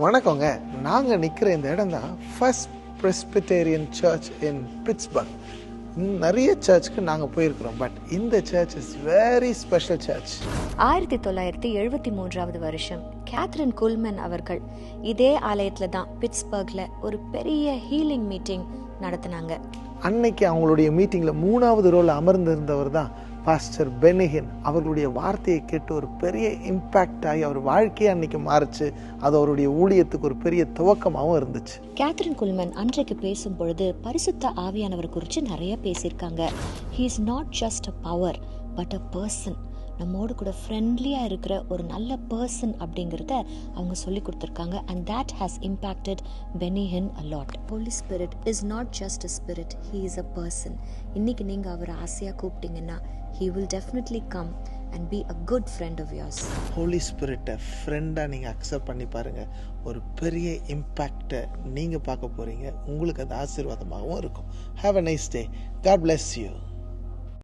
வணக்கங்க. நாங்கள் நிற்கிற இந்த இடம் தான் First Presbyterian Church in Pittsburgh. நிறைய சர்ச்சுக்கு நாங்கள் போயிருக்கிறோம், பட் இந்த church is very special church. 1973 வருஷம் கேத்ரின் குல்மன் அவர்கள் இதே ஆலயத்தில் தான் பிட்ஸ்பர்க்ல ஒரு பெரிய ஹீலிங் மீட்டிங் நடத்தினாங்க. அன்னைக்கு அவங்களுடைய மீட்டிங்கில் 3வது ரோல அமர்ந்திருந்தவர் தான் பாஸ்டர் பென்னி ஹின். அவர்களுடைய வார்த்தையை கேட்டு ஒரு பெரிய இம்பேக்ட் ஆகி அவர் வாழ்க்கையே அன்னைக்கு மாறிச்சு. அது அவருடைய ஊழியத்துக்கு ஒரு பெரிய துவக்கமாகவும் இருந்துச்சு. கேத்ரின் குல்மன் அன்றைக்கு பேசும் பொழுது பரிசுத்த ஆவியானவர் குறித்து நிறைய பேசியிருக்காங்க. He is not just a power but a person. நம்மோடு கூட ஃப்ரெண்ட்லியாக இருக்கிற ஒரு நல்ல பர்சன் அப்படிங்கிறத அவங்க சொல்லி கொடுத்துருக்காங்க. And that has impacted Benny Hinn a lot. Holy Spirit is not just a spirit, he is a person. இன்னைக்கு நீங்கள் அவரை ஆசையாக கூப்பிட்டீங்கன்னா he will definitely come and be a good friend of yours. Holi ஸ்பிரிட்டை ஃப்ரெண்டாக நீங்கள் அக்செப்ட் பண்ணி பாருங்கள். ஒரு பெரிய இம்பேக்டை நீங்கள் பார்க்க போகிறீங்க. உங்களுக்கு அது ஆசீர்வாதமாகவும் இருக்கும். Have a nice day. God bless you.